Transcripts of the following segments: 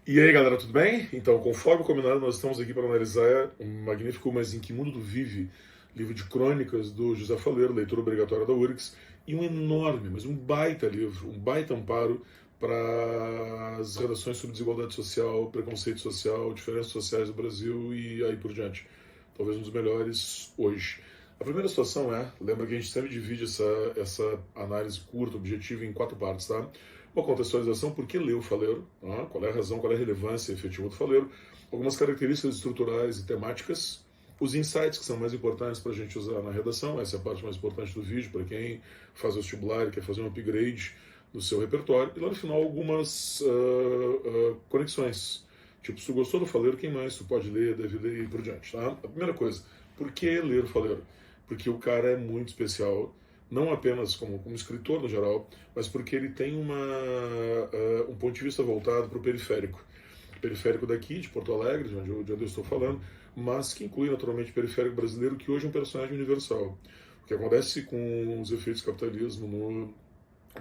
E aí, galera, tudo bem? Então, conforme combinado, nós estamos aqui para analisar um magnífico Mas em que Mundo Tu Vive, livro de crônicas do José Faleiro, leitura obrigatória da URGS, e um enorme, mas um baita livro, um baita amparo para as redações sobre desigualdade social, preconceito social, diferenças sociais do Brasil e aí por diante. Talvez um dos melhores hoje. A primeira situação lembra que a gente sempre divide essa análise curta, objetiva, em 4 partes, tá? Uma contextualização, por que ler o Faleiro, tá? Qual é a razão, qual é a relevância efetiva do Faleiro, algumas características estruturais e temáticas, os insights que são mais importantes para a gente usar na redação, essa é a parte mais importante do vídeo, para quem faz vestibular e quer fazer um upgrade no seu repertório, e lá no final algumas conexões. Tipo, se tu gostou do Faleiro, quem mais tu pode ler, deve ler e por diante, tá? A primeira coisa, por que ler o Faleiro? Porque o cara é muito especial, não apenas como escritor no geral, mas porque ele tem um ponto de vista voltado para o periférico daqui, de Porto Alegre, de onde eu estou falando, mas que inclui naturalmente o periférico brasileiro, que hoje é um personagem universal. O que acontece com os efeitos do capitalismo no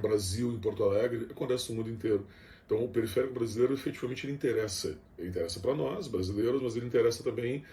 Brasil, em Porto Alegre, acontece no mundo inteiro. Então, o periférico brasileiro, efetivamente, ele interessa. Ele interessa para nós, brasileiros, mas ele interessa também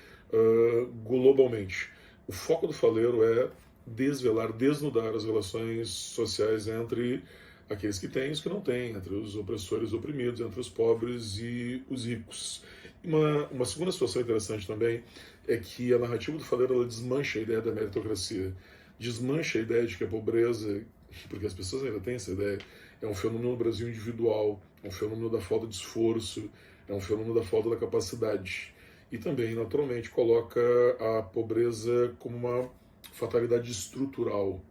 globalmente. O foco do Faleiro é desvelar, desnudar as relações sociais entre aqueles que têm e os que não têm, entre os opressores e oprimidos, entre os pobres e os ricos. E uma segunda situação interessante também é que a narrativa do Faleiro ela desmancha a ideia da meritocracia, desmancha a ideia de que a pobreza, porque as pessoas ainda têm essa ideia, é um fenômeno no Brasil individual, é um fenômeno da falta de esforço, é um fenômeno da falta da capacidade. E também, naturalmente, coloca a pobreza como uma fatalidade estrutural,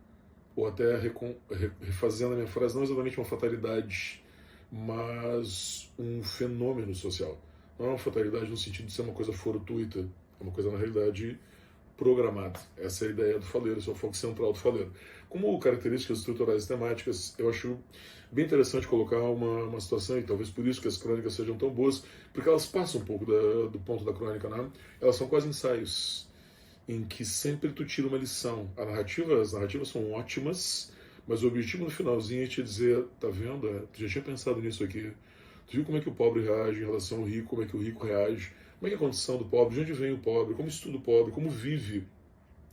ou até refazendo a minha frase, não exatamente uma fatalidade, mas um fenômeno social. Não é uma fatalidade no sentido de ser uma coisa fortuita, é uma coisa, na realidade, programada. Essa é a ideia do Faleiro, esse é o foco central do Faleiro. Como características estruturais e temáticas, eu acho bem interessante colocar uma situação, e talvez por isso que as crônicas sejam tão boas, porque elas passam um pouco do ponto da crônica, né? Elas são quase ensaios, em que sempre tu tira uma lição. As narrativas são ótimas, mas o objetivo no finalzinho é te dizer, tá vendo? Tu já tinha pensado nisso aqui. Tu viu como é que o pobre reage em relação ao rico, como é que o rico reage, como é que é a condição do pobre, de onde vem o pobre, como estuda o pobre, como vive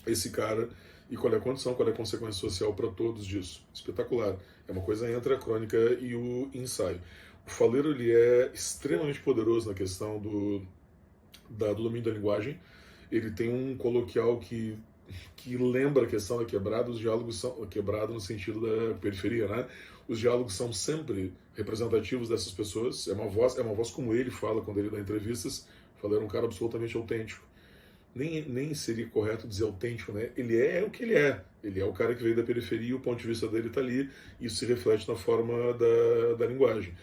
esse cara e qual é a condição, qual é a consequência social para todos disso. Espetacular. É uma coisa entre a crônica e o ensaio. O Faleiro ele é extremamente poderoso na questão do domínio da linguagem. Ele tem um coloquial que lembra a questão da quebrada, os diálogos são quebrado no sentido da periferia, né? Os diálogos são sempre representativos dessas pessoas. É uma voz como ele fala quando ele dá entrevistas. Faleiro é um cara absolutamente autêntico. Nem seria correto dizer autêntico, né? Ele é o que ele é. Ele é o cara que veio da periferia e o ponto de vista dele está ali. E isso se reflete na forma da linguagem.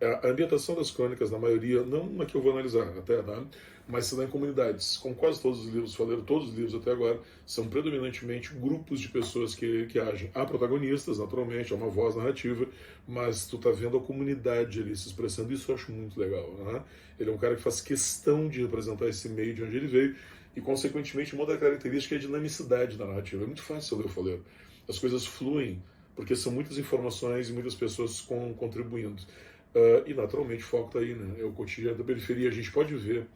A ambientação das crônicas, na maioria, não na que eu vou analisar até, né? Mas se dá em comunidades. Como quase todos os livros, Faleiro, todos os livros até agora, são predominantemente grupos de pessoas que agem. Há protagonistas, naturalmente, há uma voz narrativa, mas tu tá vendo a comunidade ali se expressando. Isso eu acho muito legal, né? Ele é um cara que faz questão de representar esse meio de onde ele veio e, consequentemente, uma outra característica é a dinamicidade da narrativa. É muito fácil ler o Faleiro. As coisas fluem, porque são muitas informações e muitas pessoas contribuindo. E naturalmente o foco está aí, né? É o cotidiano da periferia. A gente pode ver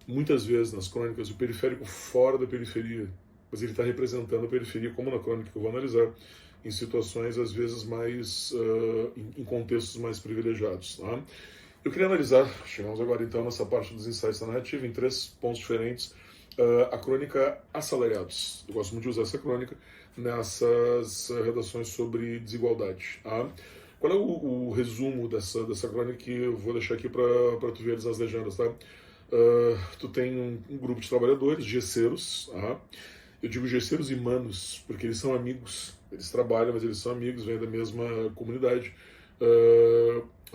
muitas vezes nas crônicas o periférico fora da periferia, mas ele está representando a periferia, como na crônica que eu vou analisar, em situações às vezes mais em contextos mais privilegiados. Tá? Eu queria analisar, chegamos agora então nessa parte dos insights da narrativa, em 3 pontos diferentes. A crônica Assalariados. Eu gosto muito de usar essa crônica nessas redações sobre desigualdade. Tá? Qual é o resumo dessa crônica que eu vou deixar aqui para tu ver nas legendas, tá? Tu tem um grupo de trabalhadores, gesseiros, tá? Eu digo gesseiros e manos, porque eles são amigos, eles trabalham, mas eles são amigos, vêm da mesma comunidade,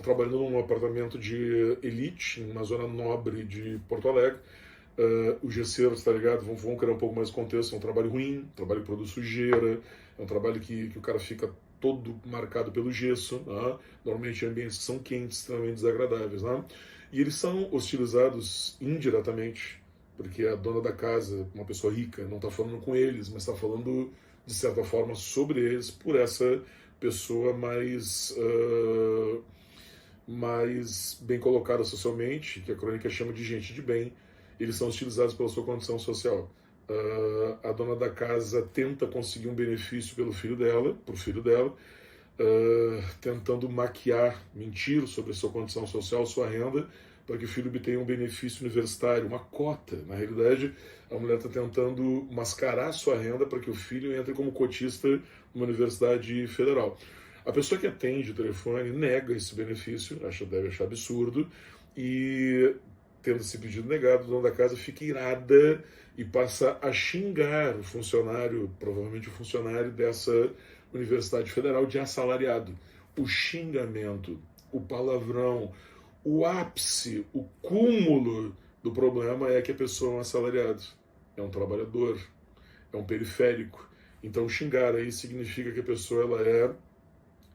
trabalhando num apartamento de elite, numa zona nobre de Porto Alegre. Os gesseiros, tá ligado? Vão criar um pouco mais de contexto. É um trabalho ruim, um trabalho que produz sujeira, é um trabalho que o cara fica todo marcado pelo gesso, né? Normalmente em ambientes que são quentes, extremamente desagradáveis. Né? E eles são hostilizados indiretamente, porque a dona da casa, uma pessoa rica, não está falando com eles, mas está falando, de certa forma, sobre eles, por essa pessoa mais bem colocadas socialmente, que a crônica chama de gente de bem, eles são utilizados pela sua condição social. A dona da casa tenta conseguir um benefício pelo filho dela, pro filho dela, tentando maquiar, mentir sobre a sua condição social, sua renda, para que o filho obtenha um benefício universitário, uma cota. Na realidade, a mulher está tentando mascarar sua renda para que o filho entre como cotista numa universidade federal. A pessoa que atende o telefone nega esse benefício, deve achar absurdo, e tendo esse pedido negado, o dono da casa fica irada e passa a xingar o funcionário, provavelmente o funcionário dessa Universidade Federal, de assalariado. O xingamento, o palavrão, o ápice, o cúmulo do problema é que a pessoa é um assalariado, é um trabalhador, é um periférico. Então xingar aí significa que a pessoa ela é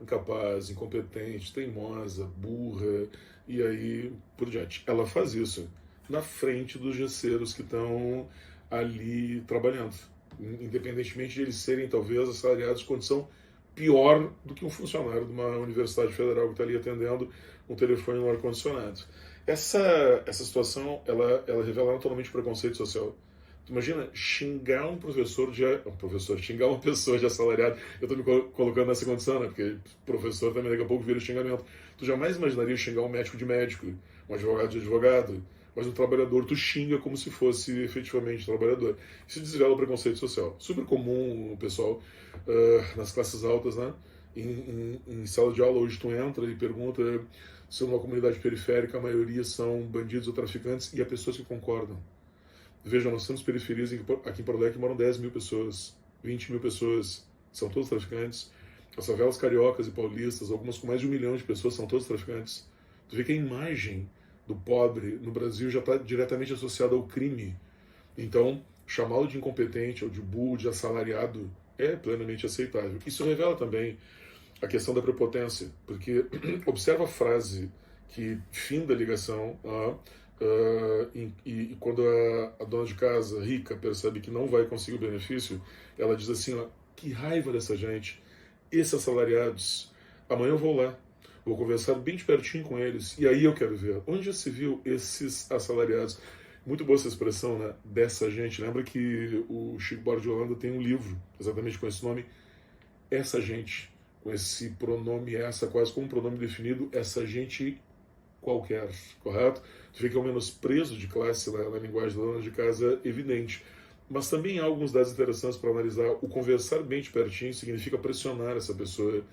incapaz, incompetente, teimosa, burra, e aí por diante. Ela faz isso na frente dos gesseiros que estão ali trabalhando, independentemente de eles serem talvez assalariados em condição pior do que um funcionário de uma universidade federal que está ali atendendo um telefone no ar-condicionado. Essa situação, ela revela naturalmente preconceito social. Tu imagina xingar xingar uma pessoa de assalariado. Eu estou me colocando nessa condição, né? Porque professor também daqui a pouco vira xingamento. Tu jamais imaginaria xingar um médico de médico, um advogado de advogado, mas um trabalhador tu xinga como se fosse efetivamente trabalhador. Isso desvela o preconceito social. Super comum, o pessoal, nas classes altas, né? Em sala de aula, hoje tu entra e pergunta se numa comunidade periférica a maioria são bandidos ou traficantes, e há pessoas que concordam. Veja, nós temos periferias aqui em Porto Alegre que moram 10 mil pessoas, 20 mil pessoas, são todos traficantes. As favelas cariocas e paulistas, algumas com mais de 1 milhão de pessoas, são todos traficantes. Tu vê que a imagem do pobre no Brasil já está diretamente associada ao crime. Então, chamá-lo de incompetente ou de burro, de assalariado, é plenamente aceitável. Isso revela também a questão da prepotência, porque observa a frase que finda a ligação, e quando a dona de casa, rica, percebe que não vai conseguir o benefício, ela diz assim, que raiva dessa gente, esses assalariados, amanhã eu vou lá, vou conversar bem de pertinho com eles, e aí eu quero ver, onde já se viu esses assalariados? Muito boa essa expressão, né, dessa gente. Lembra que o Chico Buarque de Holanda tem um livro, exatamente com esse nome, Essa Gente, com esse pronome essa, quase como um pronome definido, essa gente qualquer, correto? Tu vê que é um menosprezo de classe na linguagem da dona de casa evidente. Mas também há alguns dados interessantes para analisar. O conversar bem de pertinho significa pressionar essa pessoa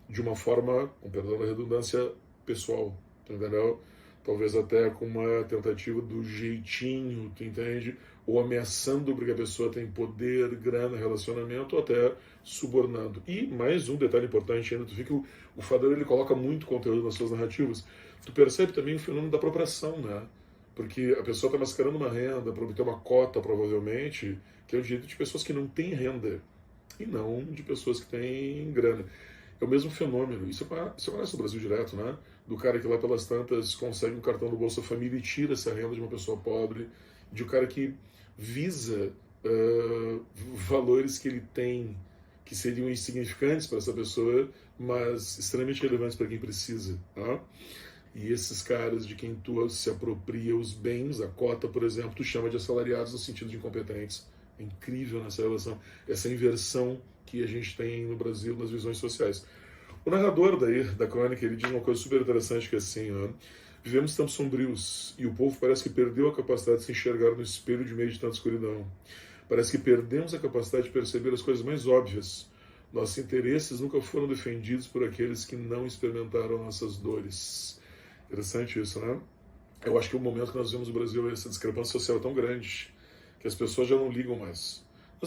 de uma forma, com perdão da redundância, pessoal, entendeu? Talvez até com uma tentativa do jeitinho, tu entende? Ou ameaçando porque a pessoa tem poder, grana, relacionamento, ou até subornando. E mais um detalhe importante ainda, tu vê que o Fader ele coloca muito conteúdo nas suas narrativas. Tu percebe também o fenômeno da apropriação, né? Porque a pessoa está mascarando uma renda para obter uma cota, provavelmente, que é o direito de pessoas que não têm renda, e não de pessoas que têm grana. É o mesmo fenômeno. Isso acontece no Brasil direto, né? Do cara que lá pelas tantas consegue um cartão do Bolsa Família e tira essa renda de uma pessoa pobre, de um cara que visa valores que ele tem, que seriam insignificantes para essa pessoa, mas extremamente relevantes para quem precisa. Tá? E esses caras de quem tu se apropria os bens, a cota, por exemplo, tu chama de assalariados no sentido de incompetentes. É incrível nessa relação, essa inversão que a gente tem no Brasil nas visões sociais. O narrador da crônica, ele diz uma coisa super interessante, que é assim, vivemos tempos sombrios e o povo parece que perdeu a capacidade de se enxergar no espelho de meio de tanta escuridão. Parece que perdemos a capacidade de perceber as coisas mais óbvias. Nossos interesses nunca foram defendidos por aqueles que não experimentaram nossas dores. Interessante isso, né? Eu acho que o momento que nós vivemos no Brasil, essa discrepância social é tão grande que as pessoas já não ligam mais.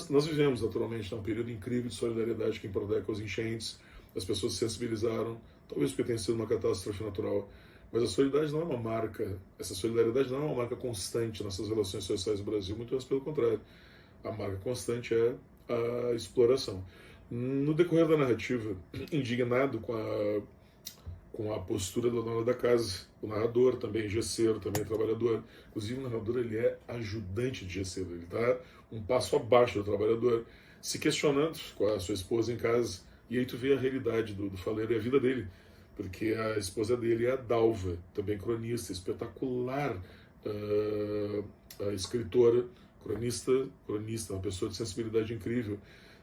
Nós vivemos, naturalmente, um período incrível de solidariedade aqui em Porto Alegre com as enchentes. As pessoas se sensibilizaram, talvez porque tenha sido uma catástrofe natural. Mas a solidariedade não é uma marca, essa solidariedade não é uma marca constante nessas relações sociais do Brasil, muito mais pelo contrário. A marca constante é a exploração. No decorrer da narrativa, indignado com a postura da dona da casa, o narrador também gesseiro, também trabalhador. Inclusive o narrador ele é ajudante de gesseiro, ele está um passo abaixo do trabalhador, se questionando com a sua esposa em casa, e aí tu vê a realidade do faleiro e a vida dele. porque a esposa dele é a Dalva, também cronista, espetacular escritora, cronista, uma pessoa de sensibilidade incrível.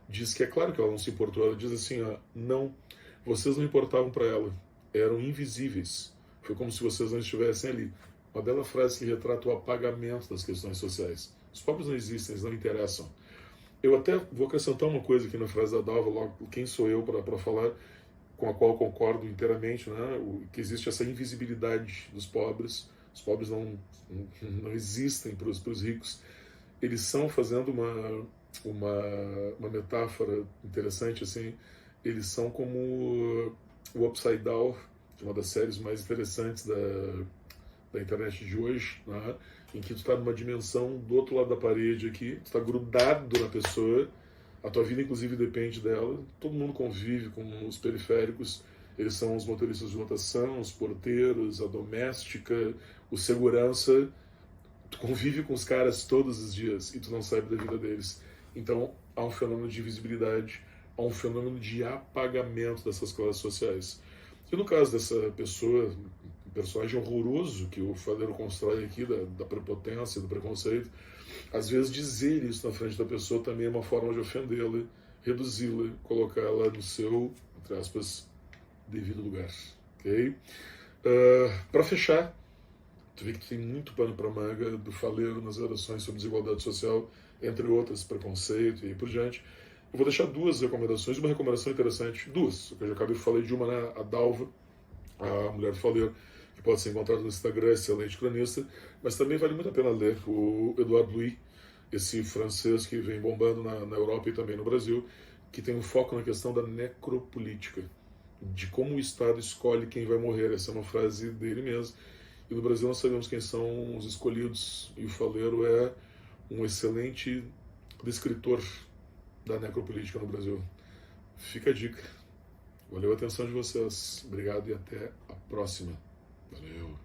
Diz que é claro que ela não se importou, ela diz assim, ó, não, vocês não importavam para ela, eram invisíveis, foi como se vocês não estivessem ali. Uma bela frase que retrata o apagamento das questões sociais. Os pobres não existem, eles não interessam. Eu até vou acrescentar uma coisa aqui na frase da Dalva, logo, quem sou eu para falar, com a qual eu concordo inteiramente, né? Que existe essa invisibilidade dos pobres. Os pobres não existem para os ricos. Eles são, fazendo uma metáfora interessante, assim, eles são como o Upside Down, uma das séries mais interessantes da internet de hoje, né? Em que tu está numa dimensão do outro lado da parede aqui, tu está grudado na pessoa, a tua vida inclusive depende dela, todo mundo convive com os periféricos, eles são os motoristas de lotação, os porteiros, a doméstica, o segurança, tu convive com os caras todos os dias e tu não sabe da vida deles. Então há um fenômeno de invisibilidade, há um fenômeno de apagamento dessas classes sociais. E no caso dessa pessoa, um personagem horroroso que o Faleiro constrói aqui, da prepotência, do preconceito, às vezes dizer isso na frente da pessoa também é uma forma de ofendê-la, reduzi-la, colocá-la no seu, entre aspas, devido lugar. Ok? Para fechar, tu vê que tem muito pano para manga do Faleiro nas orações sobre desigualdade social, entre outras, preconceito e aí por diante. Eu vou deixar duas recomendações, uma recomendação interessante, duas, que eu já acabei de falar de uma, né? A Dalva, a mulher do Faleiro, que pode ser encontrada no Instagram, excelente cronista, mas também vale muito a pena ler o Edouard Louis, esse francês que vem bombando na Europa e também no Brasil, que tem um foco na questão da necropolítica, de como o Estado escolhe quem vai morrer. Essa é uma frase dele mesmo. E no Brasil nós sabemos quem são os escolhidos, e o Faleiro é um excelente descritor da necropolítica no Brasil. Fica a dica. Valeu a atenção de vocês. Obrigado e até a próxima. Valeu.